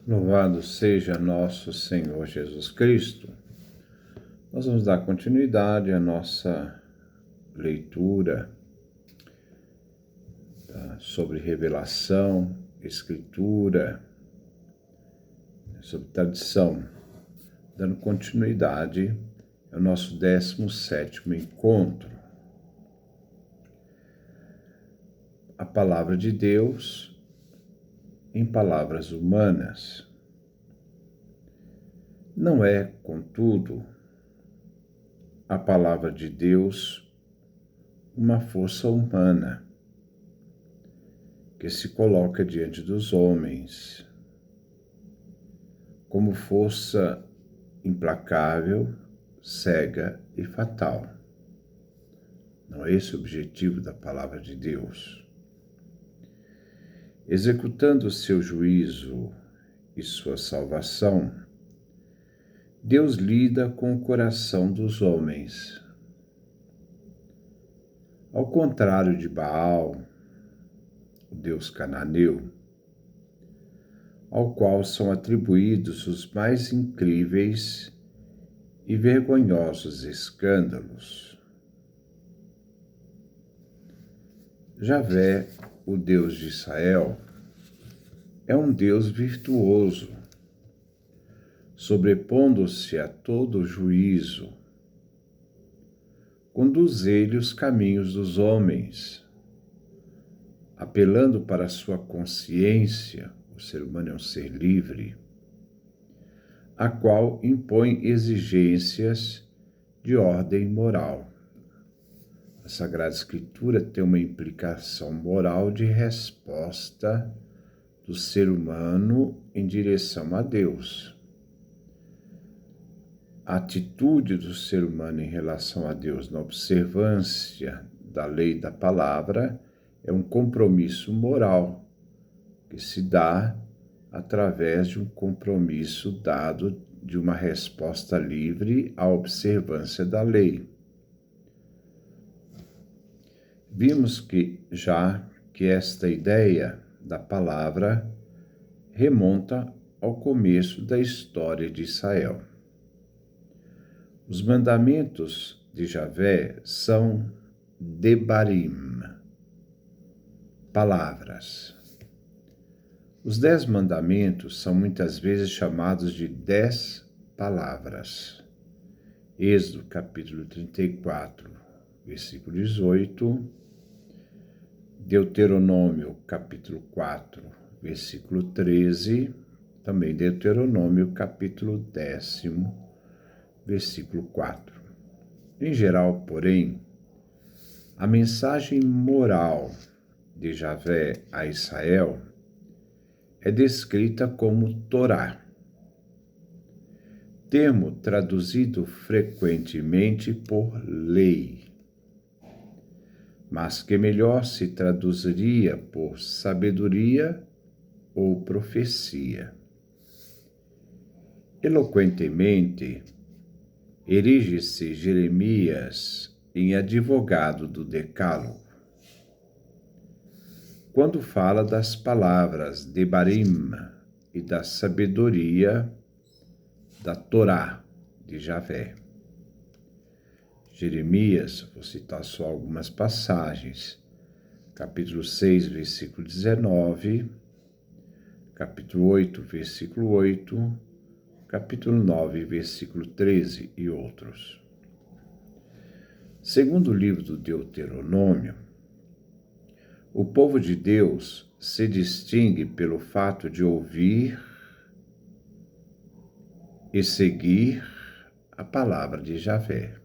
Louvado seja nosso Senhor Jesus Cristo. Nós vamos dar continuidade à nossa leitura sobre revelação, escritura, sobre tradição, dando continuidade ao nosso 17º encontro. A palavra de Deus em palavras humanas. Não é, contudo, a palavra de Deus uma força humana que se coloca diante dos homens como força implacável, cega e fatal. Não é esse o objetivo da palavra de Deus. Executando seu juízo e sua salvação, Deus lida com o coração dos homens. Ao contrário de Baal, o deus cananeu, ao qual são atribuídos os mais incríveis e vergonhosos escândalos, Javé, o Deus de Israel, é um Deus virtuoso, sobrepondo-se a todo juízo. Conduz ele os caminhos dos homens, apelando para a sua consciência, o ser humano é um ser livre, a qual impõe exigências de ordem moral. A Sagrada Escritura tem uma implicação moral de resposta do ser humano em direção a Deus. A atitude do ser humano em relação a Deus na observância da lei da palavra é um compromisso moral que se dá através de um compromisso dado de uma resposta livre à observância da lei. Vimos que esta ideia da palavra remonta ao começo da história de Israel. Os mandamentos de Javé são debarim, palavras. Os 10 mandamentos são muitas vezes chamados de 10 palavras. Êxodo capítulo 34, versículo 18, Deuteronômio capítulo 4, versículo 13, também Deuteronômio capítulo 10, versículo 4. Em geral, porém, a mensagem moral de Javé a Israel é descrita como Torá, termo traduzido frequentemente por lei, mas que melhor se traduziria por sabedoria ou profecia. Eloquentemente, erige-se Jeremias em advogado do Decálogo, quando fala das palavras debarim e da sabedoria da Torá de Javé. Jeremias, vou citar só algumas passagens, capítulo 6, versículo 19, capítulo 8, versículo 8, capítulo 9, versículo 13 e outros. Segundo o livro do Deuteronômio, o povo de Deus se distingue pelo fato de ouvir e seguir a palavra de Javé.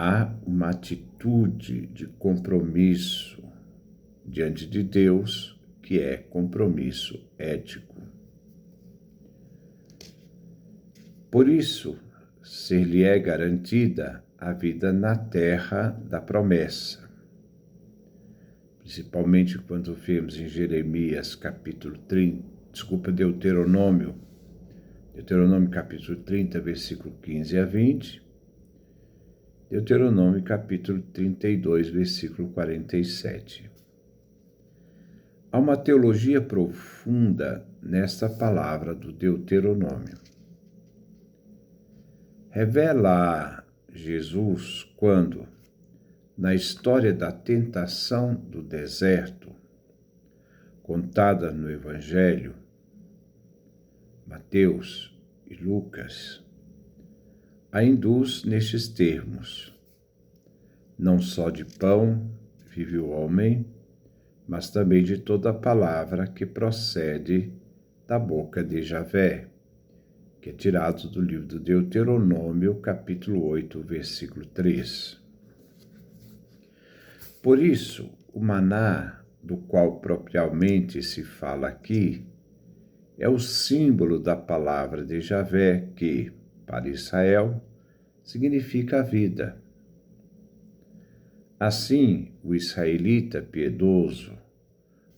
Há uma atitude de compromisso diante de Deus, que é compromisso ético. Por isso, ser-lhe é garantida a vida na terra da promessa. Principalmente quando vemos em Jeremias capítulo 30, Deuteronômio capítulo 30, versículo 15 a 20, Deuteronômio capítulo 32, versículo 47. Há uma teologia profunda nesta palavra do Deuteronômio. Revela Jesus quando, na história da tentação do deserto, contada no Evangelho, Mateus e Lucas, a induz nestes termos: não só de pão vive o homem, mas também de toda a palavra que procede da boca de Javé, que é tirado do livro do Deuteronômio, capítulo 8, versículo 3. Por isso, o maná, do qual propriamente se fala aqui, é o símbolo da palavra de Javé que, para Israel, significa a vida. Assim, o israelita piedoso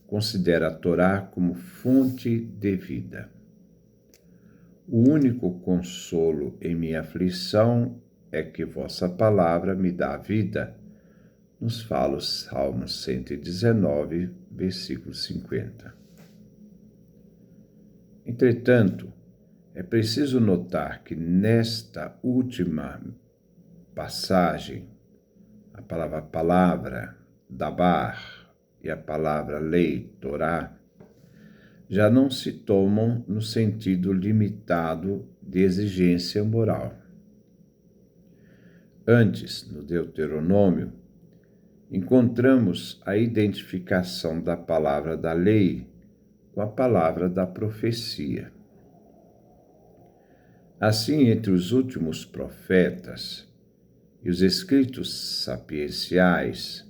considera a Torá como fonte de vida. O único consolo em minha aflição é que vossa palavra me dá vida, nos fala o Salmo 119, versículo 50. Entretanto, é preciso notar que nesta última passagem, a palavra, dabar, e a palavra lei, Torá, já não se tomam no sentido limitado de exigência moral. Antes, no Deuteronômio, encontramos a identificação da palavra da lei com a palavra da profecia. Assim, entre os últimos profetas e os escritos sapienciais,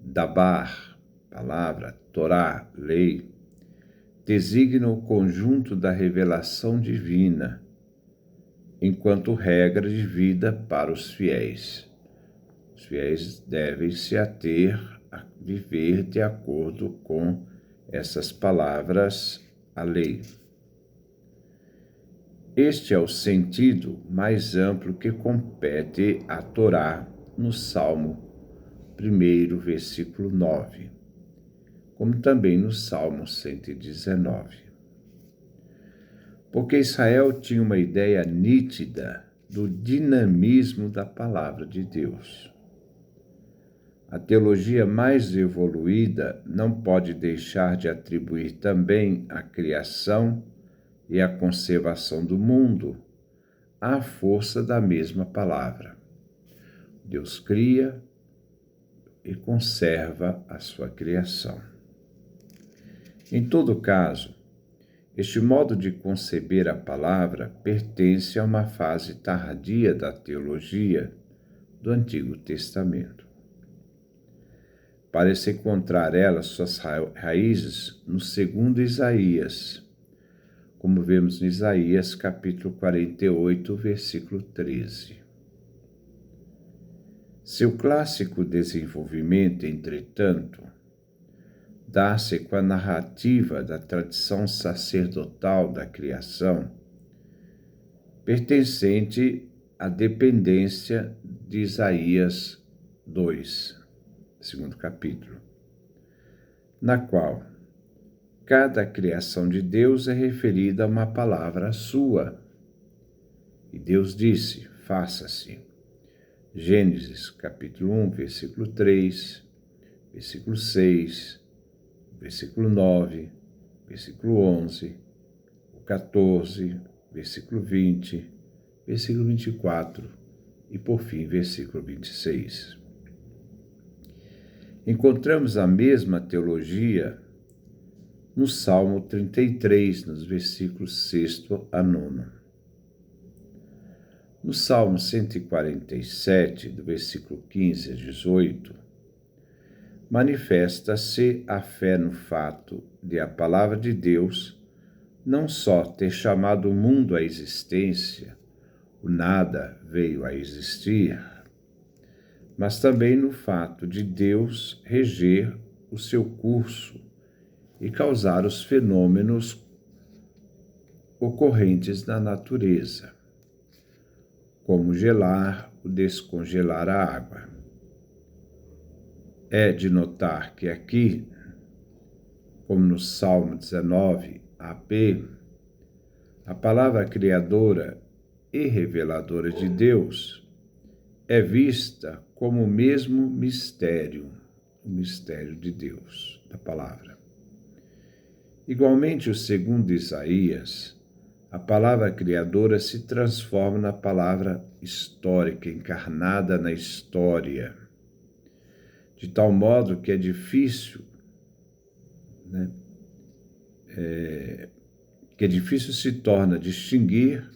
dabar, palavra, Torá, lei, designa o conjunto da revelação divina, enquanto regra de vida para os fiéis. Os fiéis devem se ater a viver de acordo com essas palavras, a lei. Este é o sentido mais amplo que compete à Torá no Salmo 1, versículo 9, como também no Salmo 119. Porque Israel tinha uma ideia nítida do dinamismo da palavra de Deus. A teologia mais evoluída não pode deixar de atribuir também a criação e a conservação do mundo à força da mesma palavra. Deus cria e conserva a sua criação. Em todo caso, este modo de conceber a palavra pertence a uma fase tardia da teologia do Antigo Testamento. Parece encontrar ela suas raízes no segundo Isaías, como vemos em Isaías capítulo 48, versículo 13. Seu clássico desenvolvimento, entretanto, dá-se com a narrativa da tradição sacerdotal da criação, pertencente à dependência de Isaías 2, segundo capítulo, na qual cada criação de Deus é referida a uma palavra sua. E Deus disse: faça-se. Gênesis, capítulo 1, versículo 3, versículo 6, versículo 9, versículo 11, o 14, versículo 20, versículo 24 e, por fim, versículo 26. Encontramos a mesma teologia no Salmo 33, nos versículos 6 a 9. No Salmo 147, do versículo 15 a 18, manifesta-se a fé no fato de a palavra de Deus não só ter chamado o mundo à existência, o nada veio a existir, mas também no fato de Deus reger o seu curso e causar os fenômenos ocorrentes na natureza, como gelar ou descongelar a água. É de notar que aqui como no Salmo 19, AP, a palavra criadora e reveladora de Deus é vista como o mesmo mistério, o mistério de Deus, da palavra. Igualmente, o segundo Isaías, a palavra criadora se transforma na palavra histórica, encarnada na história, de tal modo que é difícil, se torna distinguir,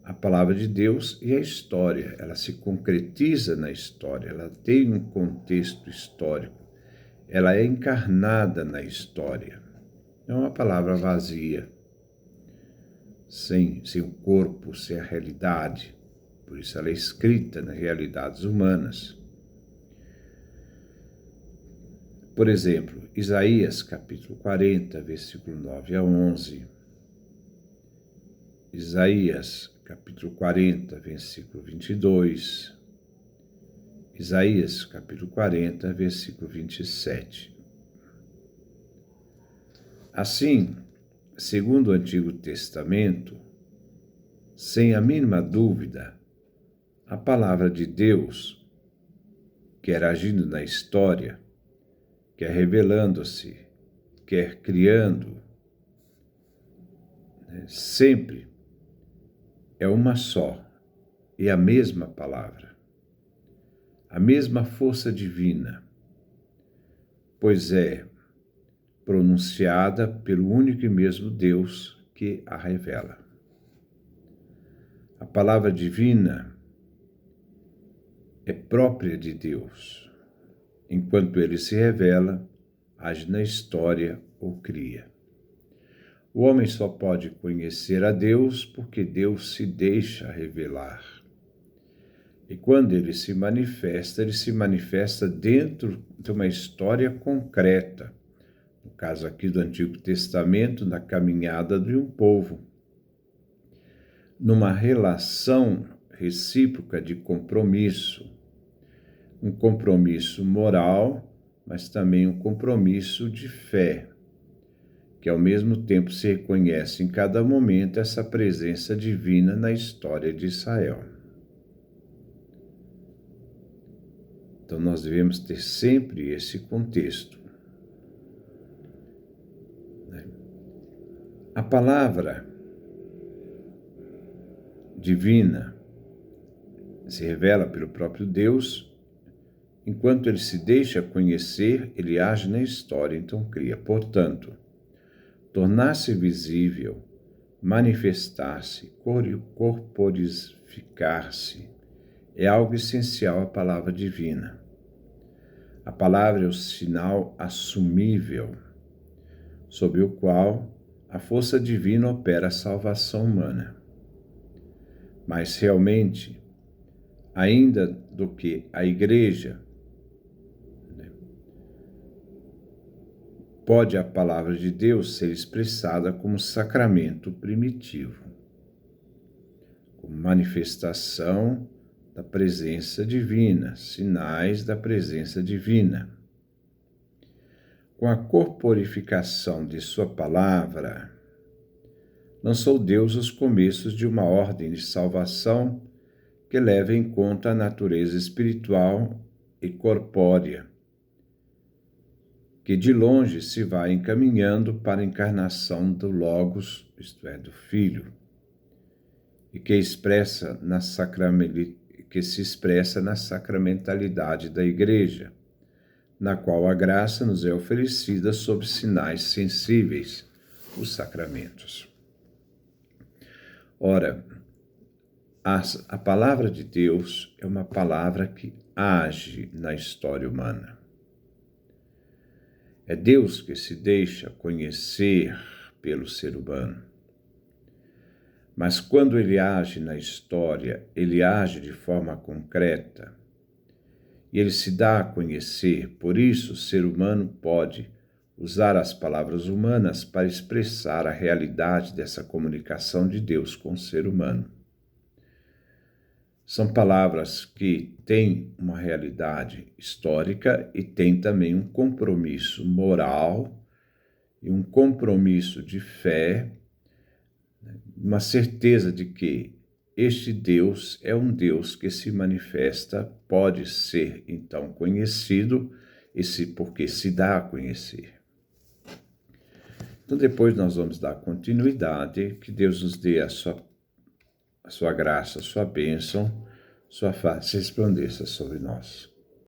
a palavra de Deus e a história. Ela se concretiza na história, ela tem um contexto histórico, ela é encarnada na história. É uma palavra vazia, sem o corpo, sem a realidade. Por isso ela é escrita nas realidades humanas. Por exemplo, Isaías, capítulo 40, versículo 9 a 11. Isaías, capítulo 40, versículo 22. Isaías, capítulo 40, versículo 27. Assim, segundo o Antigo Testamento, sem a mínima dúvida, a palavra de Deus, quer agindo na história, quer revelando-se, quer criando, sempre é uma só e a mesma palavra, a mesma força divina, pois é pronunciada pelo único e mesmo Deus que a revela. A palavra divina é própria de Deus. Enquanto ele se revela, age na história ou cria. O homem só pode conhecer a Deus porque Deus se deixa revelar. E quando ele se manifesta dentro de uma história concreta. No caso aqui do Antigo Testamento, na caminhada de um povo. Numa relação recíproca de compromisso. Um compromisso moral, mas também um compromisso de fé, que ao mesmo tempo se reconhece em cada momento essa presença divina na história de Israel. Então nós devemos ter sempre esse contexto. A palavra divina se revela pelo próprio Deus. Enquanto ele se deixa conhecer, ele age na história, então cria. Portanto, tornar-se visível, manifestar-se, corporificar-se, é algo essencial à palavra divina. A palavra é o sinal assumível, sob o qual a força divina opera a salvação humana. Mas realmente, ainda do que a Igreja, pode a palavra de Deus ser expressada como sacramento primitivo, como manifestação da presença divina, sinais da presença divina. Com a corporificação de sua palavra, lançou Deus os começos de uma ordem de salvação que leva em conta a natureza espiritual e corpórea, que de longe se vai encaminhando para a encarnação do Logos, isto é, do Filho, e que se expressa na sacramentalidade da Igreja, na qual a graça nos é oferecida sob sinais sensíveis, os sacramentos. Ora, a palavra de Deus é uma palavra que age na história humana. É Deus que se deixa conhecer pelo ser humano. Mas quando ele age na história, ele age de forma concreta e ele se dá a conhecer. Por isso, o ser humano pode usar as palavras humanas para expressar a realidade dessa comunicação de Deus com o ser humano. São palavras que têm uma realidade histórica e têm também um compromisso moral e um compromisso de fé, uma certeza de que este Deus é um Deus que se manifesta, pode ser então conhecido, porque se dá a conhecer. Então depois nós vamos dar continuidade, que Deus nos dê a sua graça, a sua bênção, sua face resplandeça sobre nós.